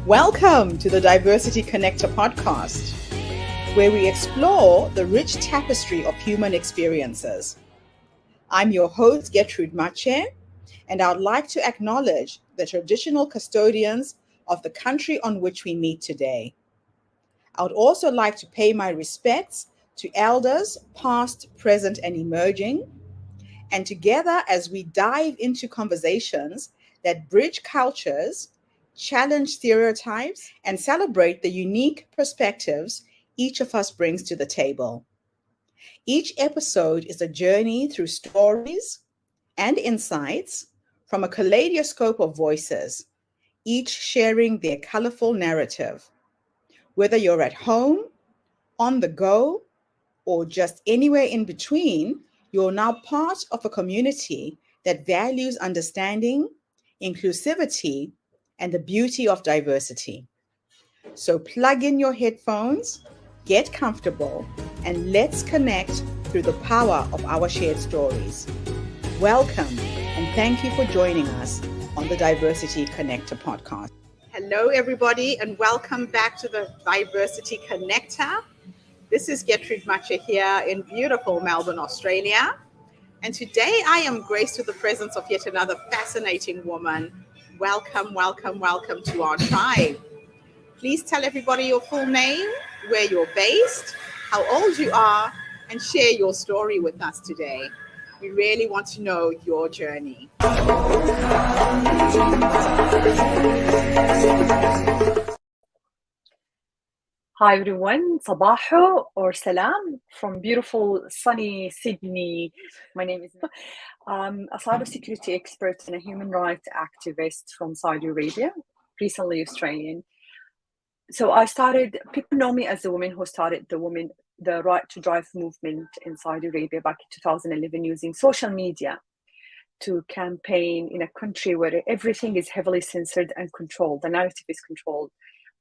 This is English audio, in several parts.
Welcome to the Diversity Connector podcast, where we explore the rich tapestry of human experiences. I'm your host, Gertrude Mache, and I'd like to acknowledge the traditional custodians of the country on which we meet today. I would also like to pay my respects to elders, past, present, and emerging, and together as we dive into conversations that bridge cultures, challenge stereotypes, and celebrate the unique perspectives each of us brings to the table. Each episode is a journey through stories and insights from a kaleidoscope of voices, each sharing their colorful narrative. Whether you're at home, on the go, or just anywhere in between, you're now part of a community that values understanding, inclusivity, and the beauty of diversity. So plug in your headphones, get comfortable, and let's connect through the power of our shared stories. Welcome, and thank you for joining us on the Diversity Connector podcast. Hello, everybody, and welcome back to the Diversity Connector. This is Gertrude Mache here in beautiful Melbourne, Australia. And today I am graced with the presence of yet another fascinating woman. Welcome, welcome, welcome to our tribe. Please tell everybody your full name, where you're based, how old you are, and share your story with us today. We really want to know your journey. Hi everyone, Sabaho or Salam from beautiful sunny Sydney. My name is I'm a cybersecurity expert and a human rights activist from Saudi Arabia, recently Australian. So people know me as the woman who started the Right to Drive movement in Saudi Arabia back in 2011 using social media to campaign in a country where everything is heavily censored and controlled. The narrative is controlled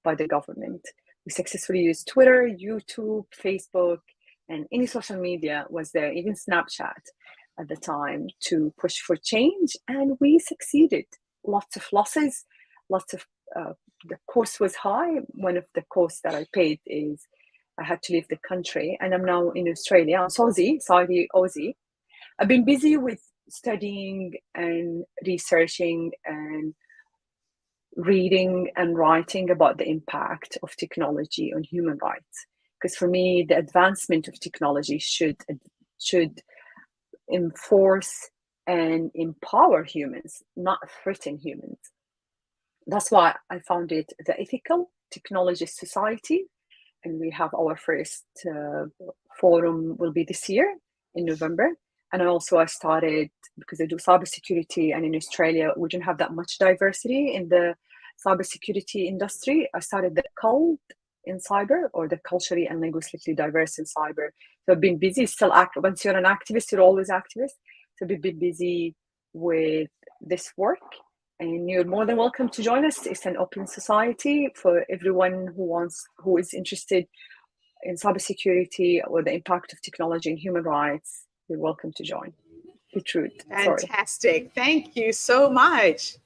by the government. We successfully used Twitter, YouTube, Facebook, and any social media was there, even Snapchat at the time, to push for change, and we succeeded. Lots of losses, the cost was high. One of the costs that I paid is I had to leave the country, and I'm now in Australia. I'm Saudi Aussie. I've been busy with studying and researching and reading and writing about the impact of technology on human rights. Because for me, the advancement of technology should enforce and empower humans, not threaten humans. That's why I founded the Ethical Technologist Society, and we have our first forum will be this year in November. And I started, because I do cybersecurity, and in Australia, we don't have that much diversity in the cybersecurity industry. I started the cult in cyber, or the culturally and linguistically diverse in cyber. So I've been busy, still active. Once you're an activist, you're always activist. So I've been busy with this work, and you're more than welcome to join us. It's an open society for everyone who is interested in cybersecurity or the impact of technology and human rights. You're welcome to join. Gertrude. Fantastic. Thank you so much.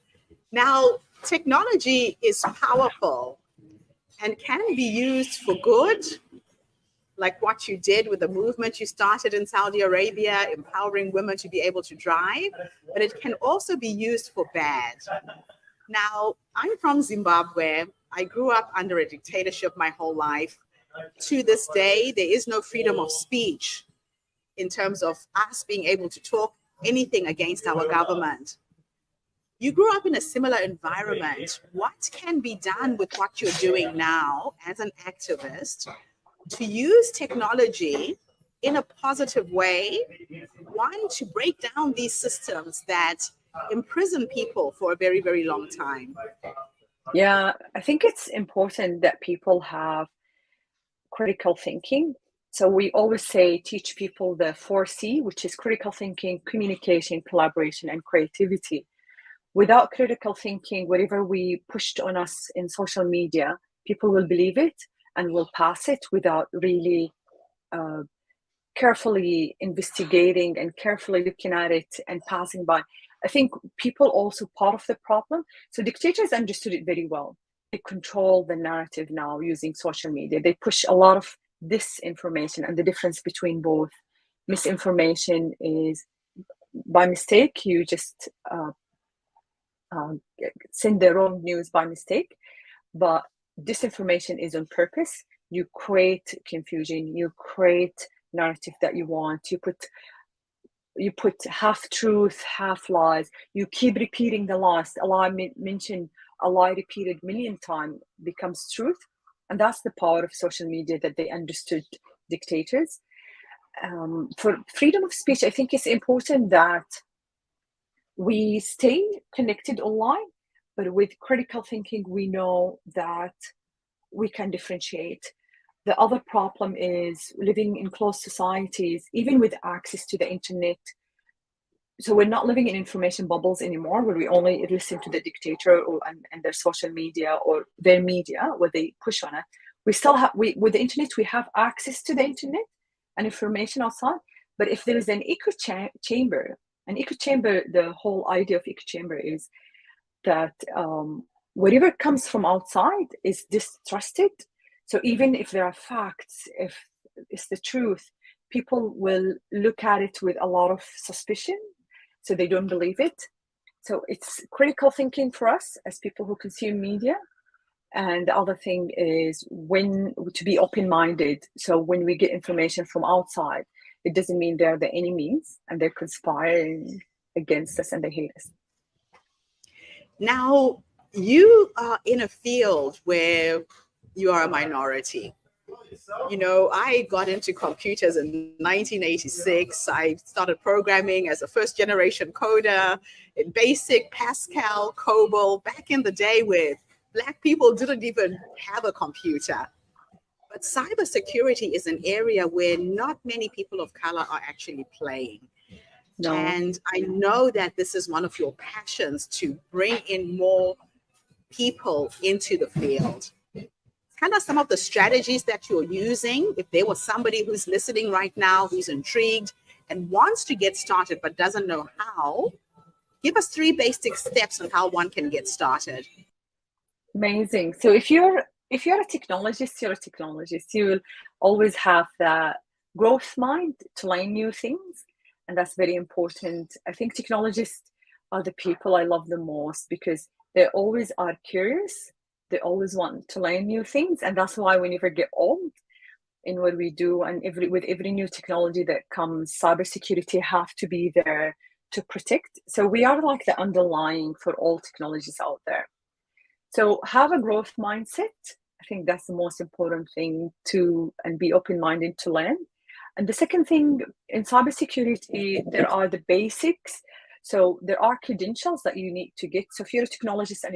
Now, technology is powerful and can be used for good, like what you did with the movement you started in Saudi Arabia, empowering women to be able to drive, but it can also be used for bad. Now, I'm from Zimbabwe. I grew up under a dictatorship my whole life. To this day, there is no freedom of speech in terms of us being able to talk anything against our government. You grew up in a similar environment. What can be done with what you're doing now as an activist to use technology in a positive way? One, to break down these systems that imprison people for a very, very long time. Yeah, I think it's important that people have critical thinking. So we always teach people the 4C, which is critical thinking, communication, collaboration, and creativity. Without critical thinking, whatever we pushed on us in social media, people will believe it and will pass it without really carefully investigating and carefully looking at it and passing by. I think people also part of the problem. So dictators understood it very well. they control the narrative now using social media. They push a lot of disinformation, and the difference between both, misinformation is by mistake, you just send the wrong news by mistake, but disinformation is on purpose. You create confusion, you create narrative that you want, you put half truth, half lies, you keep repeating the lies. A lie mentioned, a lie repeated a million times becomes truth. And that's the power of social media that they understood dictators. For freedom of speech, I think it's important that we stay connected online, but with critical thinking, we know that we can differentiate. The other problem is living in closed societies, even with access to the internet. So we're not living in information bubbles anymore, where we only listen to the dictator and their social media or their media, where they push on it. We still have, with the internet, we have access to the internet and information outside. But if there is an echo chamber, the whole idea of echo chamber is that whatever comes from outside is distrusted. So even if there are facts, if it's the truth, people will look at it with a lot of suspicion, so they don't believe it. So it's critical thinking for us as people who consume media. And the other thing is to be open-minded. So when we get information from outside, it doesn't mean they're the enemies and they're conspiring against us and they hate us. Now, you are in a field where you are a minority. You know, I got into computers in 1986. I started programming as a first generation coder in BASIC, Pascal, COBOL, back in the day where Black people didn't even have a computer. But cybersecurity is an area where not many people of color are actually playing. No. And I know that this is one of your passions, to bring in more people into the field. Kind of some of the strategies that you're using, if there was somebody who's listening right now who's intrigued and wants to get started but doesn't know how, give us 3 basic steps on how one can get started. Amazing. So if you're a technologist, you will always have that growth mind to learn new things, and that's very important. I think technologists are the people I love the most because they always are curious. They always want to learn new things, and that's why we never get old in what we do. And with every new technology that comes, cybersecurity have to be there to protect. So we are like the underlying for all technologies out there. So have a growth mindset. I think that's the most important thing and be open-minded to learn. And the second thing in cybersecurity, there are the basics. So there are credentials that you need to get. So if you're a technologist and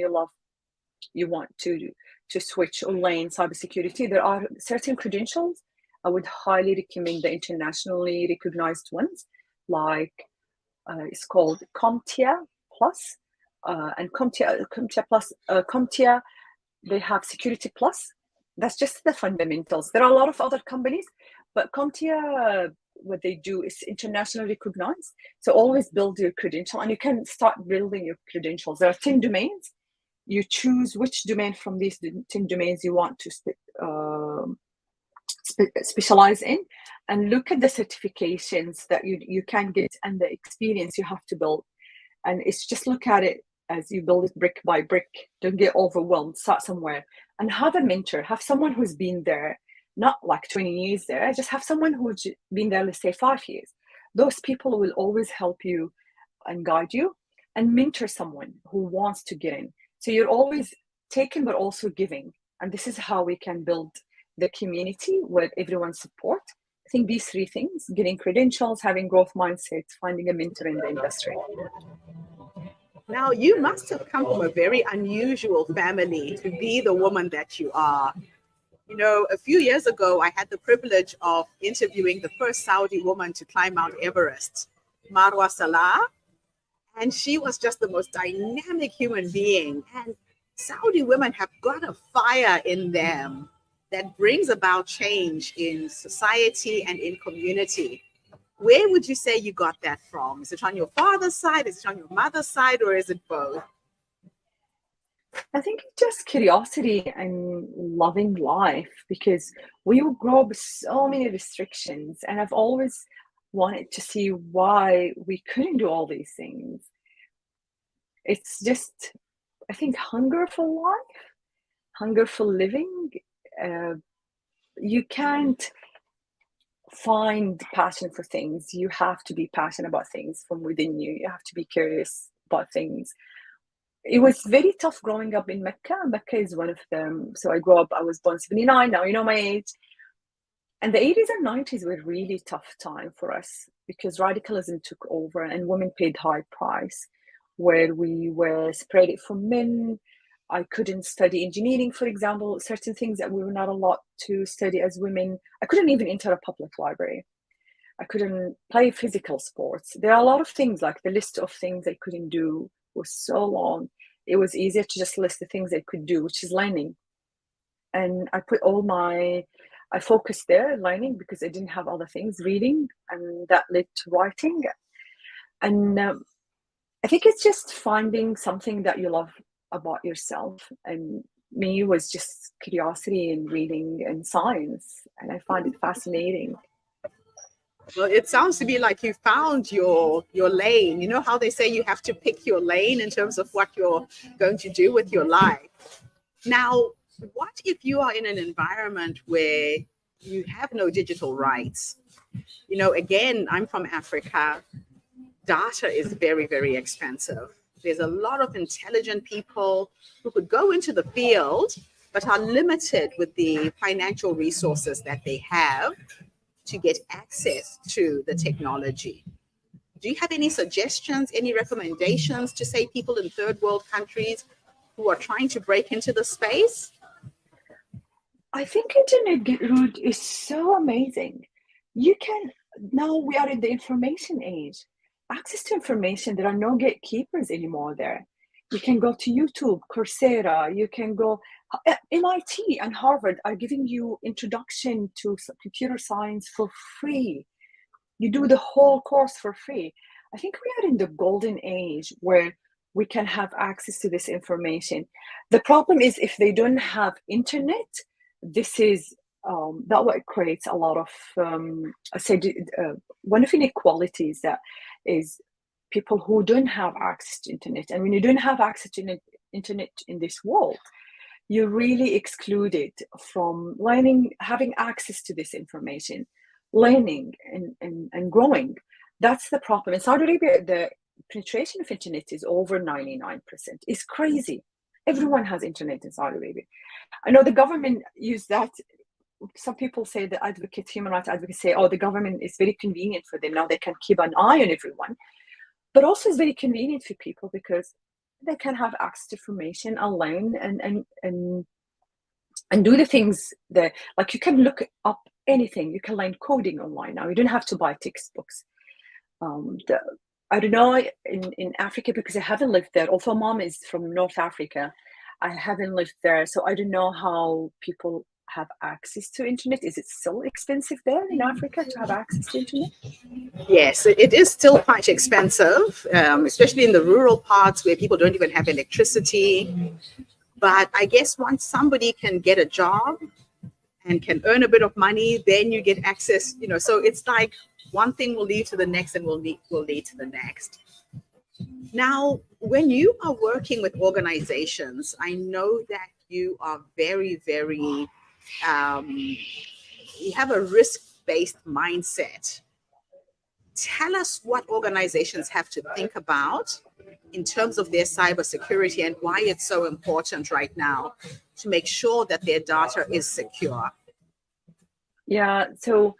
you want to switch or learn cybersecurity, there are certain credentials. I would highly recommend the internationally recognized ones, like it's called CompTIA Plus. And CompTIA Plus, CompTIA, they have Security Plus. That's just the fundamentals. There are a lot of other companies, but CompTIA, what they do is internationally recognized. So always build your credential, and you can start building your credentials. There are 10 domains. You choose which domain from these 10 domains you want to specialize in, and look at the certifications that you can get and the experience you have to build. And it's just look at it as you build it brick by brick. Don't get overwhelmed. Start somewhere and have a mentor. Have someone who's been there, not like 20 years there. Just have someone who's been there, let's say 5 years. Those people will always help you and guide you, and mentor someone who wants to get in. So you're always taking, but also giving. And this is how we can build the community where everyone support. I think these 3 things: getting credentials, having growth mindsets, finding a mentor in the industry. Now, you must have come from a very unusual family to be the woman that you are. You know, a few years ago, I had the privilege of interviewing the first Saudi woman to climb Mount Everest, Marwa Salah. And she was just the most dynamic human being. And Saudi women have got a fire in them that brings about change in society and in community. Where would you say you got that from? Is it on your father's side? Is it on your mother's side? Or is it both? I think it's just curiosity and loving life, because we will grow up with so many restrictions, and I've always wanted to see why we couldn't do all these things. It's just, I think, hunger for life, hunger for living. Uh, you can't find passion for things. You have to be passionate about things from within you. You have to be curious about things. It was very tough growing up in Mecca. Mecca is one of them. So I grew up, I was born 79, now you know my age. And the 80s and 90s were really tough time for us because radicalism took over and women paid high price, where we were separated from men. I couldn't study engineering, for example, certain things that we were not allowed to study as women. I couldn't even enter a public library. I couldn't play physical sports. There are a lot of things, like the list of things I couldn't do was so long. It was easier to just list the things I could do, which is learning. And I focused there, learning, because I didn't have other things, reading, and that led to writing. And I think it's just finding something that you love about yourself. And me was just curiosity and reading and science, and I find it fascinating. Well, it sounds to me like you found your lane. You know how they say you have to pick your lane in terms of what you're going to do with your life. Now, what if you are in an environment where you have no digital rights? You know, again, I'm from Africa. Data is very, very expensive. There's a lot of intelligent people who could go into the field, but are limited with the financial resources that they have to get access to the technology. Do you have any suggestions, any recommendations to, say, people in third world countries who are trying to break into the space? I think internet route is so amazing. You can Now we are in the information age. Access to information, there are no gatekeepers anymore there. You can go to YouTube, Coursera, you can go MIT and Harvard are giving you introduction to computer science for free. You do the whole course for free. I think we are in the golden age where we can have access to this information. The problem is if they don't have internet, this is that what creates a lot of I said one of inequalities that is people who don't have access to internet. And when you don't have access to internet in this world, you're really excluded from learning, having access to this information, learning and growing. That's the problem. In Saudi Arabia, the penetration of internet is over 99%. It's crazy. Everyone has internet in Saudi Arabia. I know the government use that. Some people say the advocates, human rights advocates say, oh, the government is very convenient for them. Now they can keep an eye on everyone. But also it's very convenient for people because they can have access to information and learn and do the things that, like, you can look up anything. You can learn coding online now. You don't have to buy textbooks. I don't know in Africa, because I haven't lived there. Although mom is from North Africa, I haven't lived there, so I don't know how people have access to internet. Is it still expensive there in Africa to have access to internet? Yes, it is still quite expensive, especially in the rural parts where people don't even have electricity. But I guess once somebody can get a job and can earn a bit of money, then you get access, you know. So it's like one thing will lead to the next and will lead to the next. Now, when you are working with organizations, I know that you are very, very, you have a risk-based mindset. Tell us what organizations have to think about in terms of their cybersecurity and why it's so important right now to make sure that their data is secure. Yeah, so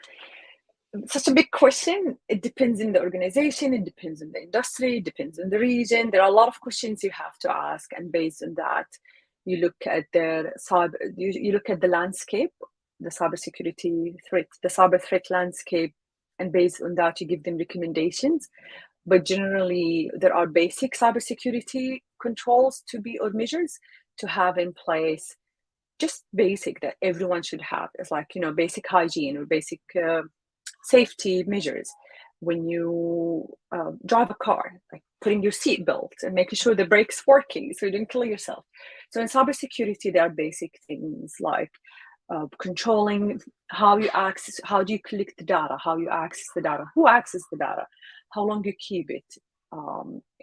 such a big question. It depends on the organization, it depends on the industry, it depends on the region. There are a lot of questions you have to ask, and based on that, you look at you look at the landscape, the cybersecurity threat, the cyber threat landscape, and based on that, you give them recommendations. But generally, there are basic cybersecurity controls to be, or measures to have in place, just basic that everyone should have. It's like, basic hygiene or basic safety measures. when you drive a car, like putting your seat belt and making sure the brake's working so you don't kill yourself. So in cybersecurity, there are basic things like controlling how you access, how do you collect the data, how you access the data, who accesses the data, how long you keep it,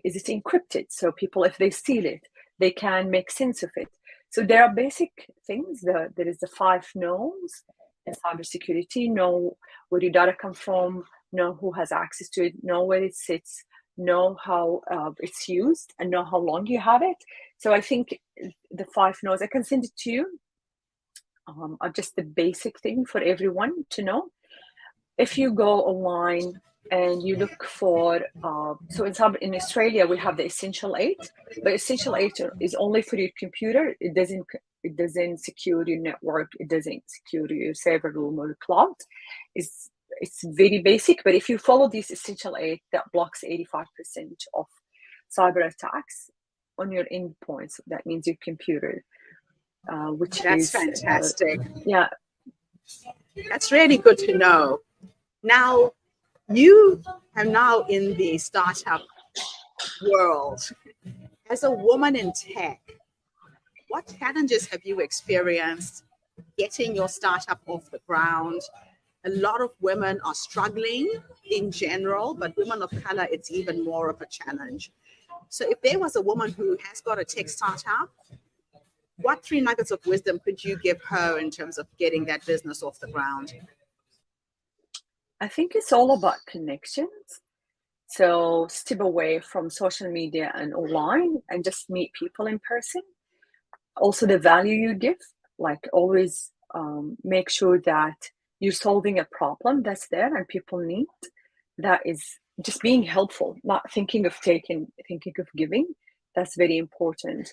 is it encrypted? So people, if they steal it, they can make sense of it. So there are basic things. There is the 5 knowns in cybersecurity: know where your data come from, know who has access to it, know where it sits, know how it's used, and know how long you have it. So I think the 5 knows, I can send it to you, are just the basic thing for everyone to know. If you go online and you look for, so in Australia we have the Essential 8, but Essential 8 is only for your computer. It doesn't secure your network. It doesn't secure your server room or cloud. It's very basic, but if you follow this Essential 8, that blocks 85% of cyber attacks on your endpoints. That means your computer, which That's is fantastic. yeah. That's really good to know. Now, you are now in the startup world. As a woman in tech, what challenges have you experienced getting your startup off the ground? A lot of women are struggling in general, but women of color, it's even more of a challenge. So if there was a woman who has got a tech startup, what 3 nuggets of wisdom could you give her in terms of getting that business off the ground? I think it's all about connections. So step away from social media and online and just meet people in person. Also, the value you give, like always make sure that you're solving a problem that's there and people need. That is just being helpful, not thinking of taking, thinking of giving. That's very important.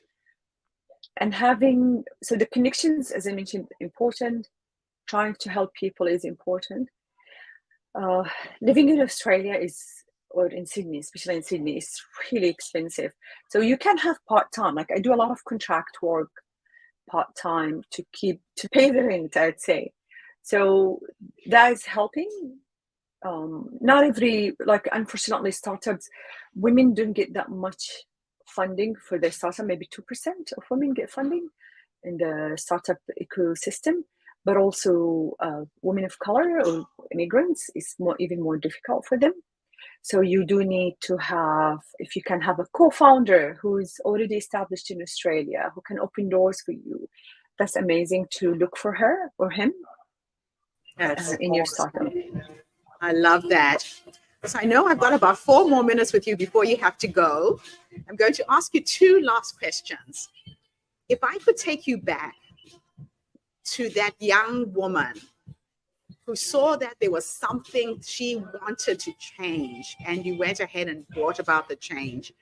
And having, so the connections, as I mentioned, important. Trying to help people is important. Living in Australia or in Sydney, especially in Sydney, is really expensive. So you can have part-time. Like I do a lot of contract work part-time to pay the rent, I'd say. So that is helping. Not every, like unfortunately startups, women don't get that much funding for their startup. Maybe 2% of women get funding in the startup ecosystem. But also women of color or immigrants is even more difficult for them. So you do need to have, if you can have a co-founder who is already established in Australia, who can open doors for you, that's amazing to look for her or him in your startup. I love that. So I know I've got about 4 more minutes with you before you have to go. I'm going to ask you 2 last questions. If I could take you back to that young woman who saw that there was something she wanted to change and you went ahead and brought about the change,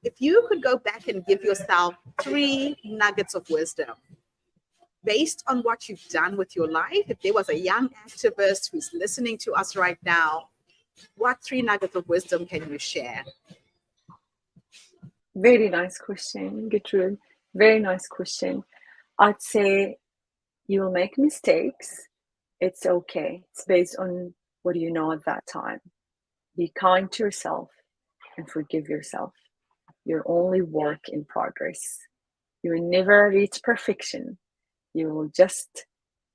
if you could go back and give yourself 3 nuggets of wisdom based on what you've done with your life, if there was a young activist who's listening to us right now, what 3 nuggets of wisdom can you share? Very nice question, Gertrude. Very nice question. I'd say you will make mistakes. It's okay. It's based on what you know at that time. Be kind to yourself and forgive yourself. You're only work in progress. You will never reach perfection. You will just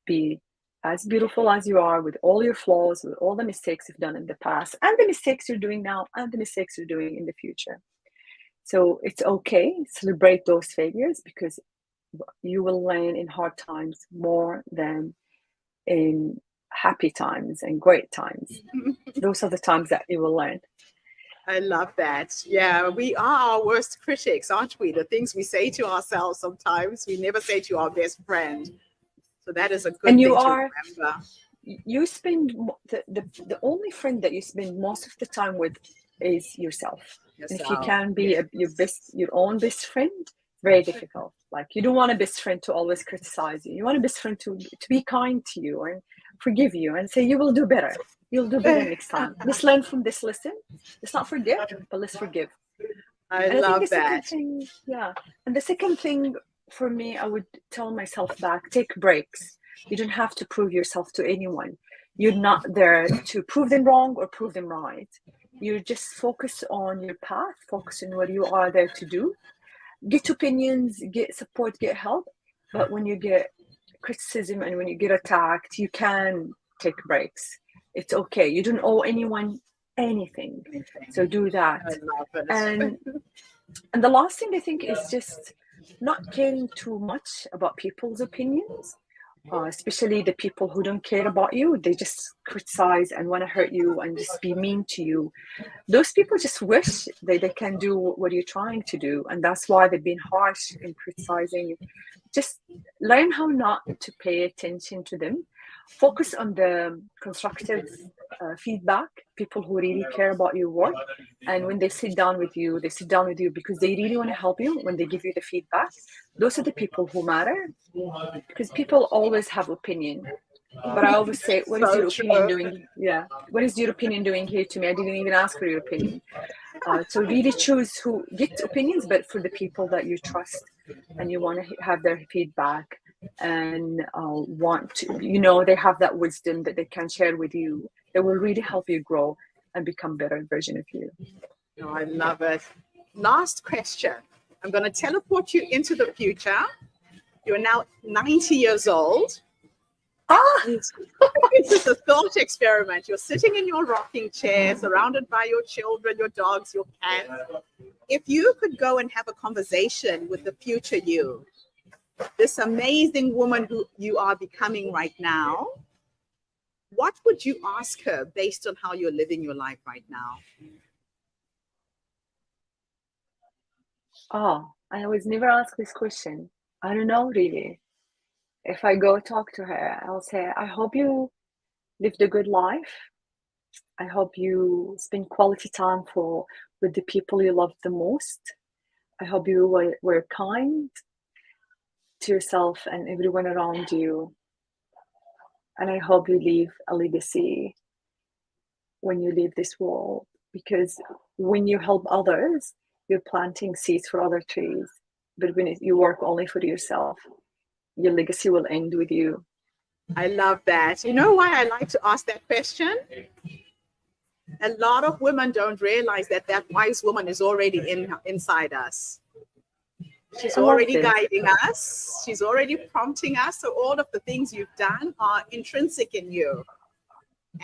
be as beautiful as you are with all your flaws, with all the mistakes you've done in the past, and the mistakes you're doing now, and the mistakes you're doing in the future. So it's okay. Celebrate those failures because you will learn in hard times more than in happy times and great times. Those are the times that you will learn. I love that. Yeah, we are our worst critics, aren't we? The things we say to ourselves sometimes, we never say to our best friend. So that is a good thing to remember. You spend the only friend that you spend most of the time with is yourself. And if you can be your own best friend, very difficult. Like you don't want a best friend to always criticize you. You want a best friend to be kind to you and forgive you and say you will do better. You'll do better next time. Let's learn from this lesson. Let's not forget, but let's forgive. I love that. And the second thing for me, I would tell myself back, take breaks. You don't have to prove yourself to anyone. You're not there to prove them wrong or prove them right. You just focus on your path, focus on what you are there to do. Get opinions, get support, get help. But when you get criticism and when you get attacked, you can take breaks. It's okay. You don't owe anyone anything. So do that. I love it. And the last thing I think is just not caring too much about people's opinions. Especially the people who don't care about you. They just criticize and want to hurt you and just be mean to you. Those people just wish they can do what you're trying to do. And that's why they've been harsh in criticizing. Just learn how not to pay attention to them. Focus on the constructive feedback, people who really care about your work. And when they sit down with you because they really want to help you. When they give you the feedback, those are the people who matter, because people always have opinion. But I always say, what is your opinion doing? Yeah, what is your opinion doing here to me? I didn't even ask for your opinion. So really choose who get opinions, but for the people that you trust and you want to have their feedback and want to, they have that wisdom that they can share with you. That will really help you grow and become a better version of you. Oh, I love it. Last question. I'm going to teleport you into the future. You're now 90 years old. This is a thought experiment. You're sitting in your rocking chair, surrounded by your children, your dogs, your cats. If you could go and have a conversation with the future you, this amazing woman who you are becoming right now, what would you ask her based on how you're living your life right now? I was never asked this question. I don't know, really. If I go talk to her, I'll say, I hope you lived a good life. I hope you spend quality time with the people you love the most. I hope you were kind to yourself and everyone around you. And I hope you leave a legacy when you leave this world, because when you help others, you're planting seeds for other trees. But when you work only for yourself, your legacy will end with you. I love that. You know why I like to ask that question? A lot of women don't realize that wise woman is already inside us. She's already guiding us. She's already prompting us. So all of the things you've done are intrinsic in you.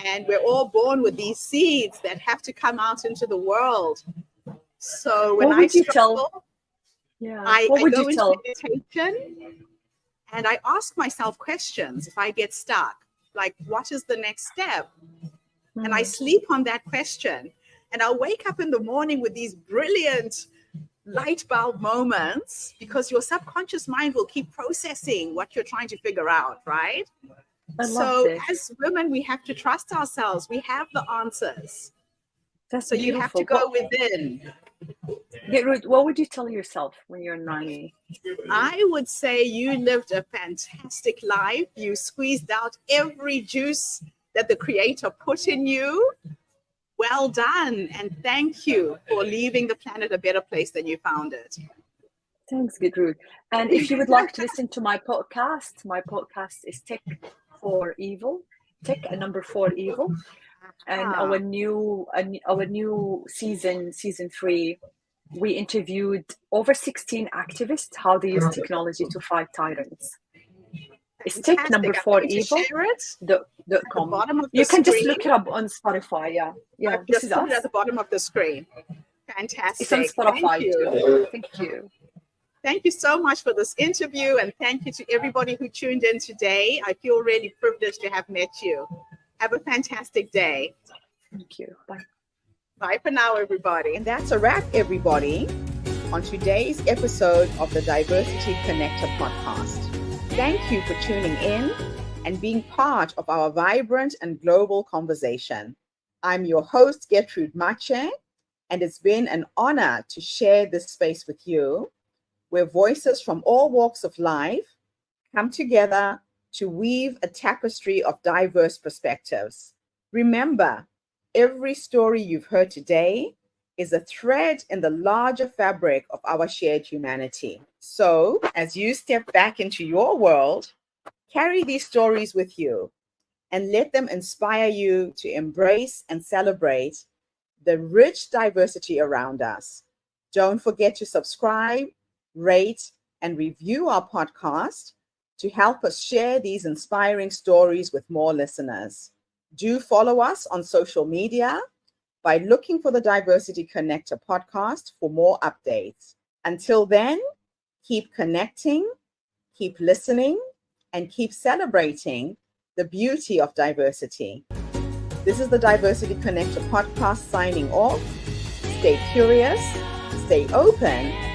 And we're all born with these seeds that have to come out into the world. So when I struggle, I go into meditation and I ask myself questions if I get stuck. Like, what is the next step? And I sleep on that question. And I'll wake up in the morning with these brilliant light bulb moments, because your subconscious mind will keep processing what you're trying to figure out, right? So as women, we have to trust ourselves. We have the answers. That's so beautiful. You have to go within. What would you tell yourself when you're 90? I would say you lived a fantastic life. You squeezed out every juice that the Creator put in you. Well done. And thank you for leaving the planet a better place than you found it. Thanks, Gertrude. And if you would like to listen to my podcast is Tech for Evil, Tech and number 4 Evil. And our new season 3, we interviewed over 16 activists, how they use technology to fight tyrants. It's Tech number 4 Evil. .com. You can just look it up on Spotify. Yeah. I've just put it at the bottom of the screen. Fantastic. It's on Spotify too. Thank you. Thank you so much for this interview, and thank you to everybody who tuned in today. I feel really privileged to have met you. Have a fantastic day. Thank you. Bye. Bye for now, everybody. And that's a wrap, everybody, on today's episode of the Diversity Connector podcast. Thank you for tuning in and being part of our vibrant and global conversation. I'm your host, Gertrude Mache, and it's been an honor to share this space with you, where voices from all walks of life come together to weave a tapestry of diverse perspectives. Remember, every story you've heard today is a thread in the larger fabric of our shared humanity. So, as you step back into your world, carry these stories with you. and let them inspire you to embrace and celebrate the rich diversity around us. Don't forget to subscribe, rate, and review our podcast to help us share these inspiring stories with more listeners. Do follow us on social media by looking for the Diversity Connector podcast for more updates. Until then, keep connecting, keep listening, and keep celebrating the beauty of diversity. This is the Diversity Connector podcast signing off. Stay curious, stay open,